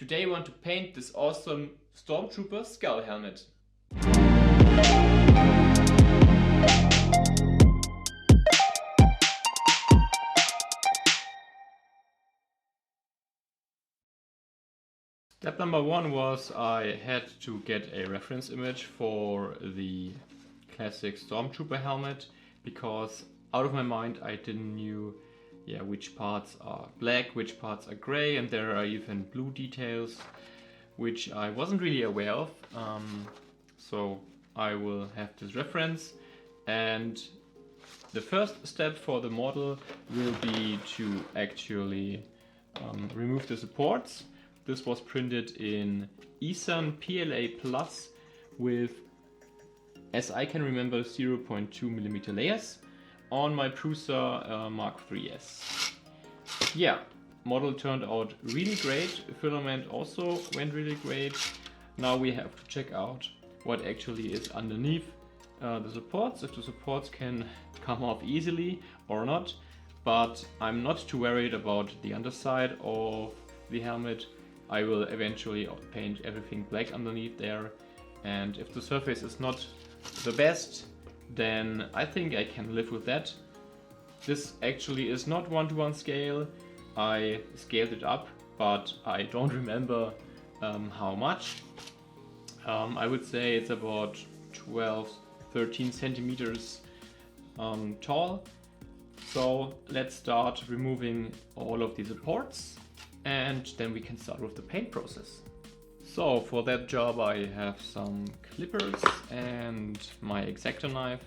Today I want to paint this awesome Stormtrooper skull helmet. Step number one was I had to get a reference image for the classic Stormtrooper helmet, because out of my mind I didn't know which parts are black, which parts are gray, and there are even blue details which I wasn't really aware of. So I will have this reference, and the first step for the model will be to actually remove the supports. This was printed in Esun PLA Plus with, as I can remember, 0.2mm layers on my Prusa Mark IIIs. Yeah, model turned out really great. Filament also went really great. Now we have to check out what actually is underneath the supports, if the supports can come off easily or not. But I'm not too worried about the underside of the helmet. I will eventually paint everything black underneath there, and if the surface is not the best, then I think I can live with that. This actually is not 1:1 scale. I scaled it up, but I don't remember how much. I would say it's about 12-13 centimeters tall. So let's start removing all of the supports, and then we can start with the paint process. So for that job I have some clippers and my X-Acto knife.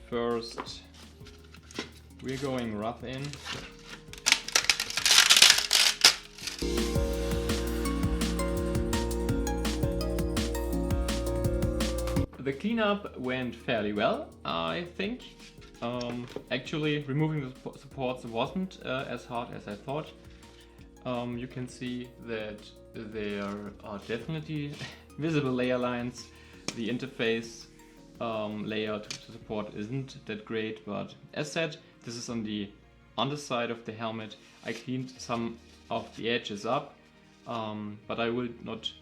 First we're going rough in. The cleanup went fairly well, I think. Actually, removing the supports wasn't as hard as I thought. You can see that there are definitely visible layer lines. The interface layer to support isn't that great, but as said, this is on the underside of the helmet. I cleaned some of the edges up, but I will not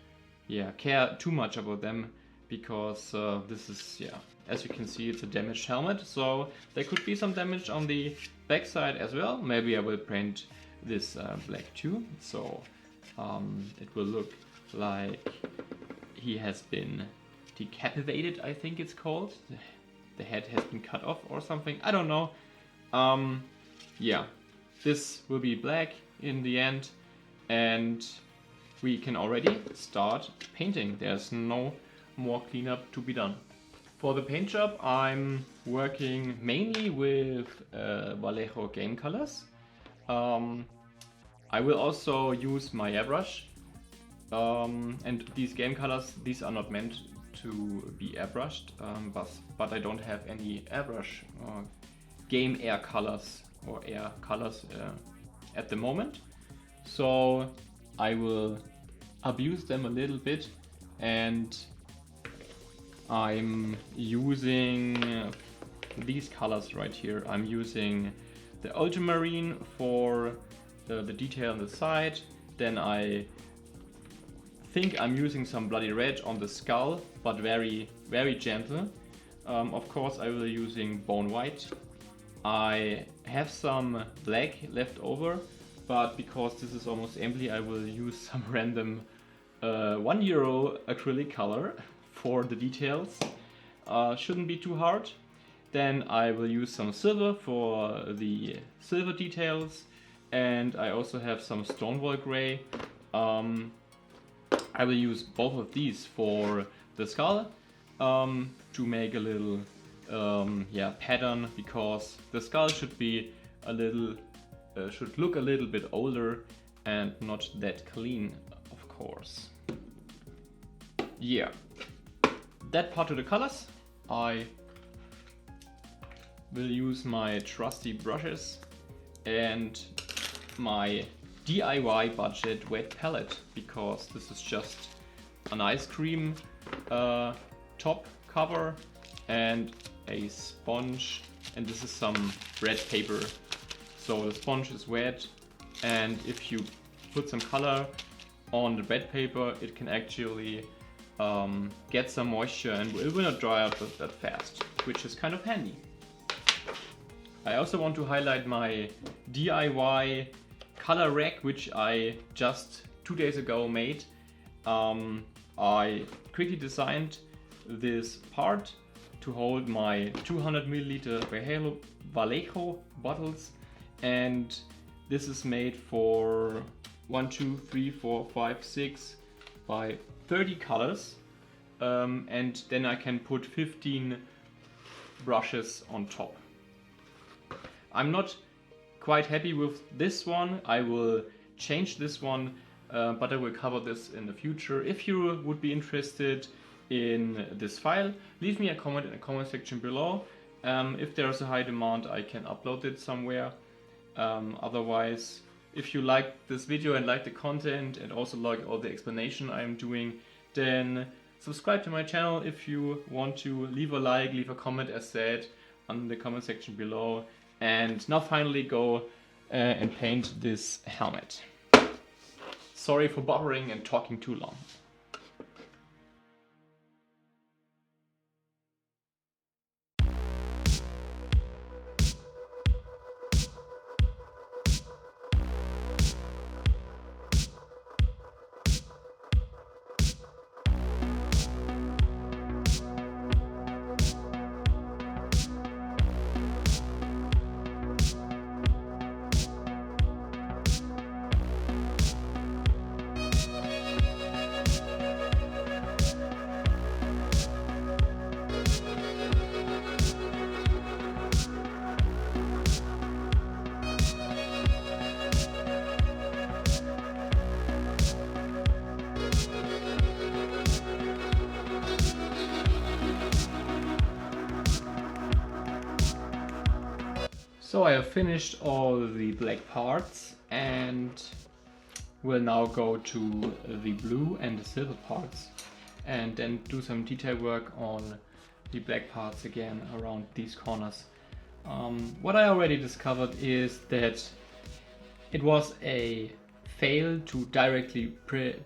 care too much about them, because this is, as you can see, it's a damaged helmet, so there could be some damage on the back side as well. Maybe I will paint this black too, so it will look like he has been decapitated, I think it's called. The head has been cut off or something, I don't know. This will be black in the end, and we can already start painting. There's no more cleanup to be done. For the paint job I'm working mainly with Vallejo game colors. I will also use my airbrush, and these game colors, these are not meant to be airbrushed, but I don't have any airbrush game air colors or air colors at the moment, so I will abuse them a little bit, and I'm using these colors right here. I'm using the ultramarine for the detail on the side, then I think I'm using some bloody red on the skull, but very, very gentle. Of course I will be using bone white. I have some black left over, but because this is almost empty, I will use some random €1 acrylic color for the details. Shouldn't be too hard. Then I will use some silver for the silver details, and I also have some Stonewall Grey. I will use both of these for the skull to make a little pattern, because the skull should be a little should look a little bit older and not that clean, of course. Yeah, that part of the colors I will use my trusty brushes and my DIY budget wet palette, because this is just an ice cream top cover and a sponge, and this is some red paper. So the sponge is wet, and if you put some color on the bed paper, it can actually get some moisture and it will not dry out that fast, which is kind of handy. I also want to highlight my DIY color rack, which I just 2 days ago made. I quickly designed this part to hold my 200 milliliter Vallejo bottles, and this is made for 1, 2, 3, 4, 5, 6 by 30 colors, and then I can put 15 brushes on top. I'm not quite happy with this one. I will change this one, but I will cover this in the future. If you would be interested in this file, leave me a comment in the comment section below. If there's a high demand, I can upload it somewhere. Otherwise, if you like this video and like the content and also like all the explanation I'm doing, then subscribe to my channel if you want to. Leave a like, leave a comment as said on the comment section below. And now finally go and paint this helmet. Sorry for bothering and talking too long. So I have finished all the black parts and will now go to the blue and the silver parts and then do some detail work on the black parts again around these corners. What I already discovered is that it was a fail to directly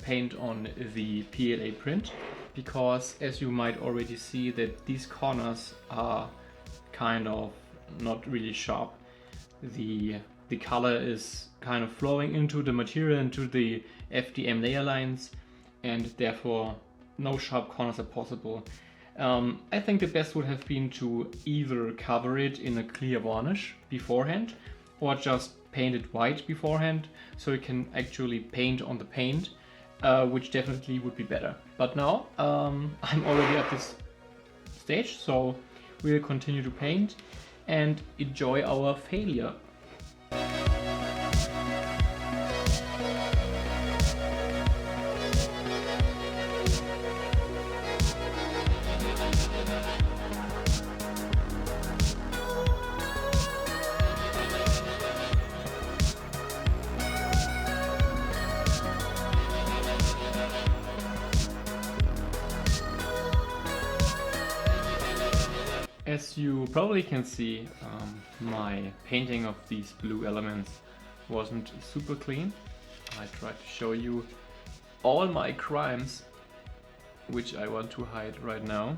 paint on the PLA print, because as you might already see that these corners are kind of not really sharp. The color is kind of flowing into the material, into the FDM layer lines, and therefore no sharp corners are possible. I think the best would have been to either cover it in a clear varnish beforehand or just paint it white beforehand so you can actually paint on the paint, which definitely would be better. But now I'm already at this stage, so we'll continue to paint and enjoy our failure. As you probably can see, my painting of these blue elements wasn't super clean. I tried to show you all my crimes, which I want to hide right now.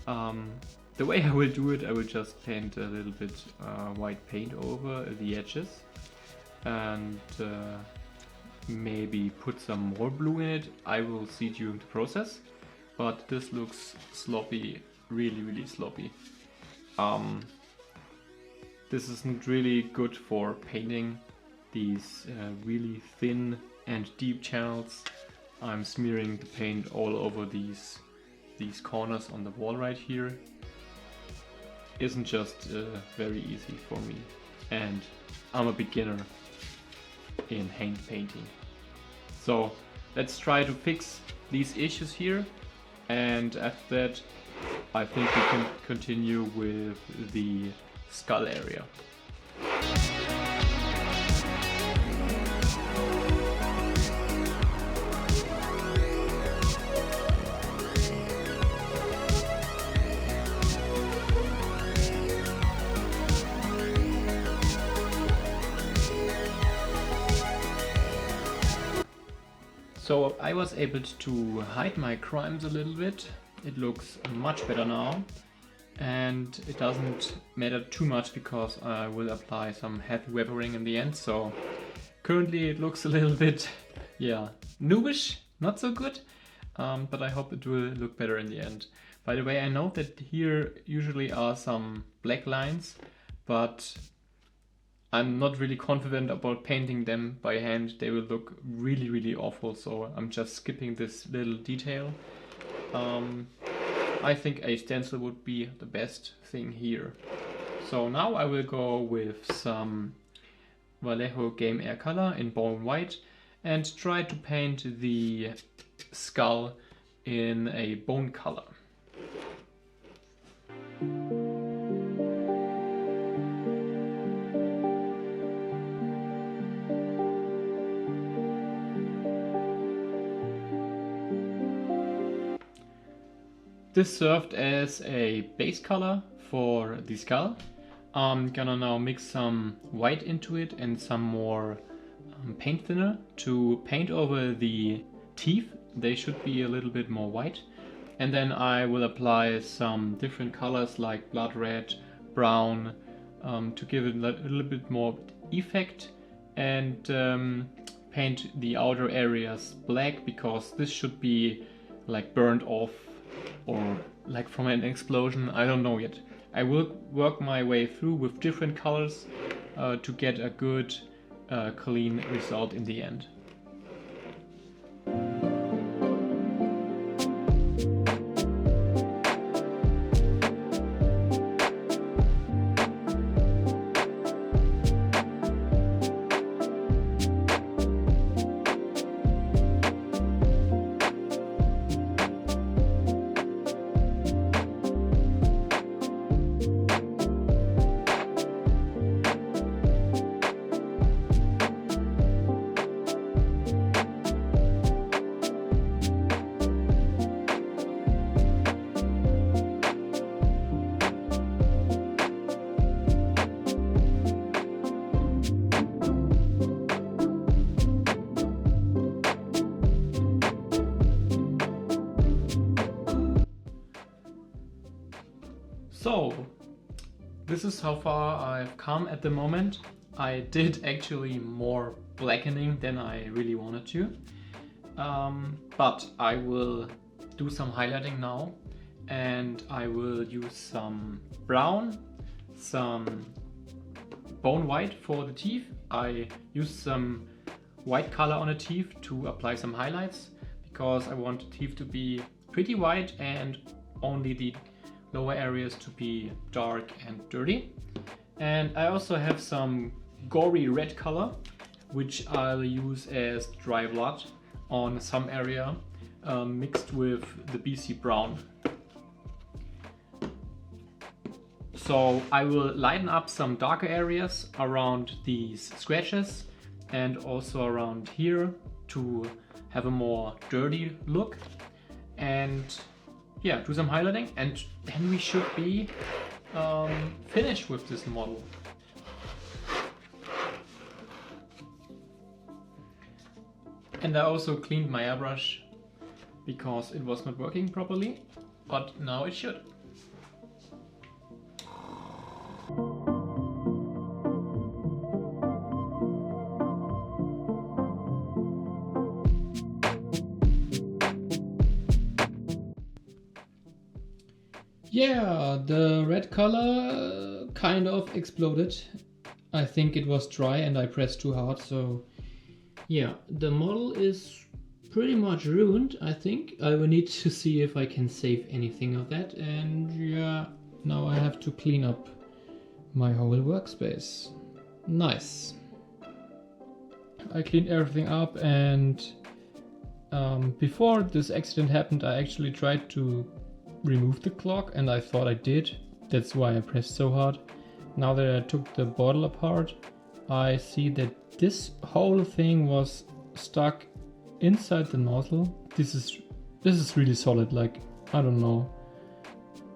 The way I will do it, I will just paint a little bit white paint over the edges and maybe put some more blue in it. I will see during the process. But this looks sloppy, really sloppy. This isn't really good for painting these really thin and deep channels. I'm smearing the paint all over these corners on the wall right here. Isn't just very easy for me, and I'm a beginner in hand painting. So let's try to fix these issues here. And after that, I think we can continue with the skull area. So I was able to hide my crimes a little bit. It looks much better now. And it doesn't matter too much because I will apply some heavy weathering in the end. So currently it looks a little bit, yeah, noobish, not so good. But I hope it will look better in the end. By the way, I know that here usually are some black lines, but I'm not really confident about painting them by hand. They will look really, really awful. So I'm just skipping this little detail. I think a stencil would be the best thing here. So now I will go with some Vallejo Game Air color in bone white and try to paint the skull in a bone color. This served as a base color for the skull. I'm gonna now mix some white into it and some more paint thinner to paint over the teeth. They should be a little bit more white. And then I will apply some different colors like blood red, brown, to give it a little bit more effect, and paint the outer areas black because this should be like burned off or like from an explosion. I don't know yet. I will work my way through with different colors to get a good clean result in the end. So, this is how far I've come at the moment. I did actually more blackening than I really wanted to. But I will do some highlighting now, and I will use some brown, some bone white for the teeth. I use some white color on the teeth to apply some highlights because I want the teeth to be pretty white and only the lower areas to be dark and dirty. And I also have some gory red color which I'll use as dry blood on some area mixed with the BC brown. So I will lighten up some darker areas around these scratches and also around here to have a more dirty look, and yeah, do some highlighting, and then we should be finished with this model. And I also cleaned my airbrush because it was not working properly, but now it should. Yeah, the red color kind of exploded. I think it was dry and I pressed too hard, so yeah, the model is pretty much ruined, I think. I will need to see if I can save anything of that, and yeah, now I have to clean up my whole workspace. Nice. I cleaned everything up, and before this accident happened, I actually tried to remove the clock, and I thought I did. That's why I pressed so hard. Now that I took the bottle apart, I see that this whole thing was stuck inside the nozzle. This is really solid, like, I don't know,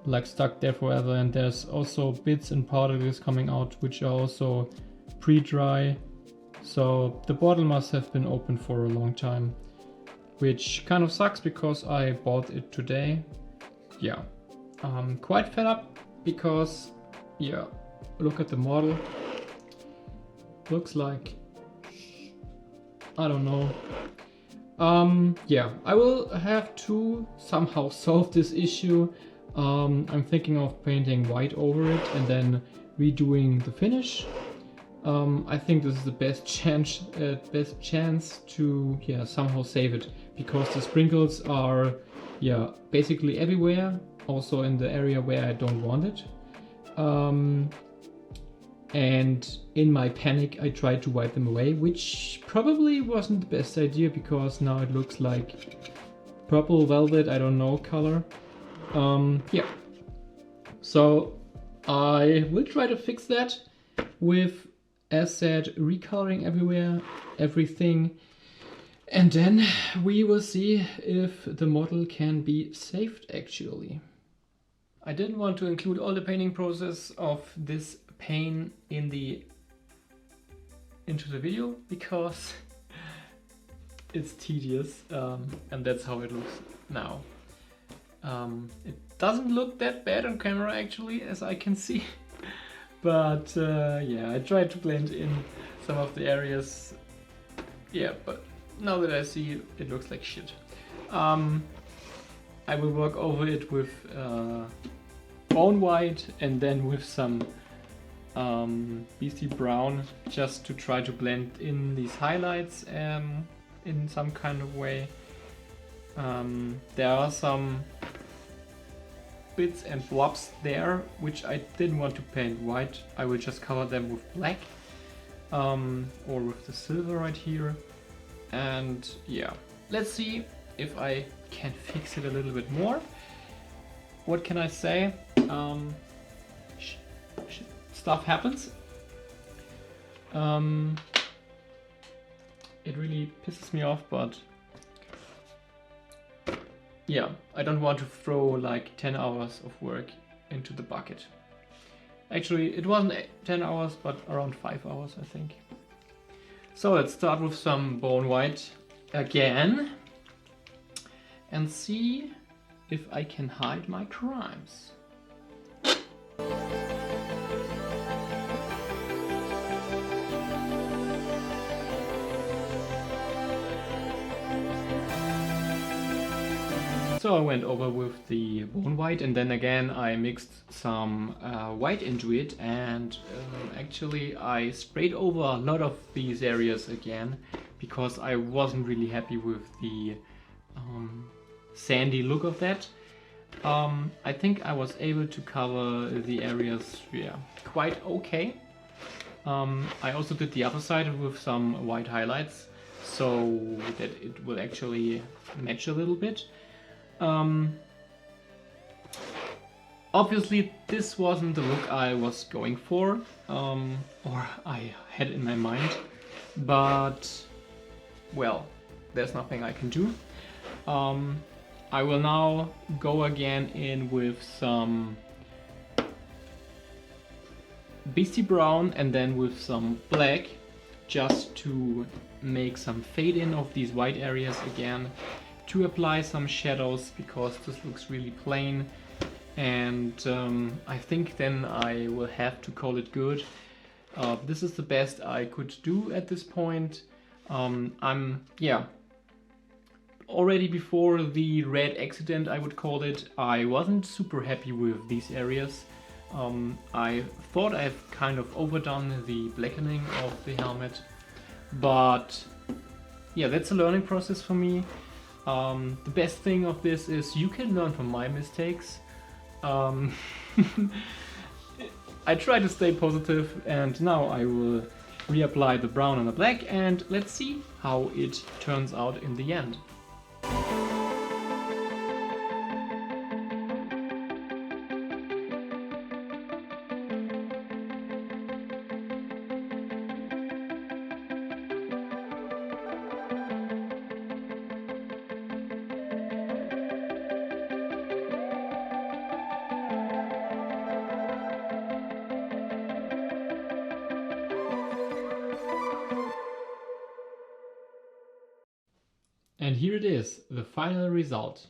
like stuck there forever. And there's also bits and particles coming out which are also pre-dry, so the bottle must have been open for a long time. which kind of sucks because I bought it today. Yeah, I'm quite fed up because, yeah, look at the model. Looks like, I don't know. Yeah, I will have to somehow solve this issue. I'm thinking of painting white over it and then redoing the finish. I think this is the best chance to somehow save it, because the sprinkles are basically everywhere, also in the area where I don't want it. And in my panic I tried to wipe them away, which probably wasn't the best idea because now it looks like purple velvet, I don't know, color. Yeah, so I will try to fix that with, as said, recoloring everywhere, everything, and then we will see if the model can be saved actually. I didn't want to include all the painting process of this paint into the video because it's tedious, and that's how it looks now. It doesn't look that bad on camera actually, as I can see. But yeah, I tried to blend in some of the areas. Yeah, but now that I see it looks like shit. I will work over it with bone white and then with some beastie brown, just to try to blend in these highlights in some kind of way. There are some bits and blobs there which I didn't want to paint white. I will just cover them with black, or with the silver right here. And yeah, let's see if I can fix it a little bit more. What can I say? Stuff happens. It really pisses me off, but yeah, I don't want to throw like 10 hours of work into the bucket. Actually, it wasn't 10 hours, but around 5 hours, I think. So let's start with some bone white again and see if I can hide my crimes. So I went over with the bone white and then again I mixed some white into it, and actually I sprayed over a lot of these areas again because I wasn't really happy with the sandy look of that. I think I was able to cover the areas quite okay. I also did the other side with some white highlights so that it will actually match a little bit. Obviously this wasn't the look I was going for, or I had in my mind, but well, there's nothing I can do. I will now go again in with some beastie brown and then with some black, just to make some fade in of these white areas again, to apply some shadows because this looks really plain, and I think then I will have to call it good. This is the best I could do at this point. Already before the red accident, I would call it, I wasn't super happy with these areas. I thought I've kind of overdone the blackening of the helmet, but yeah, that's a learning process for me. The best thing of this is you can learn from my mistakes. I try to stay positive, and now I will reapply the brown and the black, and let's see how it turns out in the end. And here it is, the final result.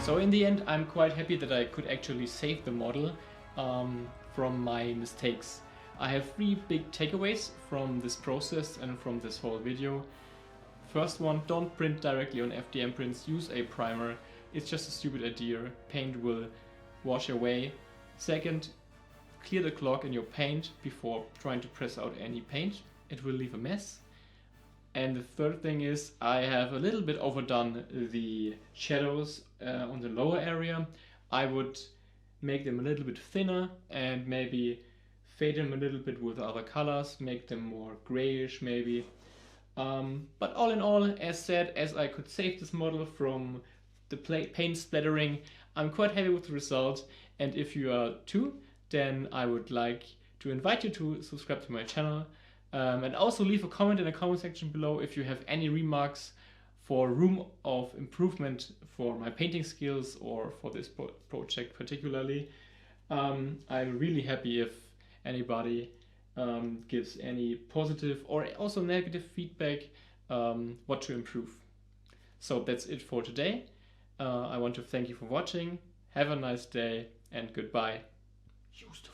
So in the end, I'm quite happy that I could actually save the model from my mistakes. I have 3 big takeaways from this process and from this whole video. First one, don't print directly on FDM prints, use a primer. It's just a stupid idea, paint will wash away. Second, clear the clog in your paint before trying to press out any paint. It will leave a mess. And the third thing is, I have a little bit overdone the shadows on the lower area. I would make them a little bit thinner and maybe fade them a little bit with other colors, make them more grayish maybe. But all in all, as said, as I could save this model from the paint splattering, I'm quite happy with the result. And if you are too, then I would like to invite you to subscribe to my channel. And also leave a comment in the comment section below if you have any remarks for room of improvement for my painting skills or for this project particularly. I'm really happy if anybody gives any positive or also negative feedback what to improve. So that's it for today. I want to thank you for watching. Have a nice day and goodbye. Use the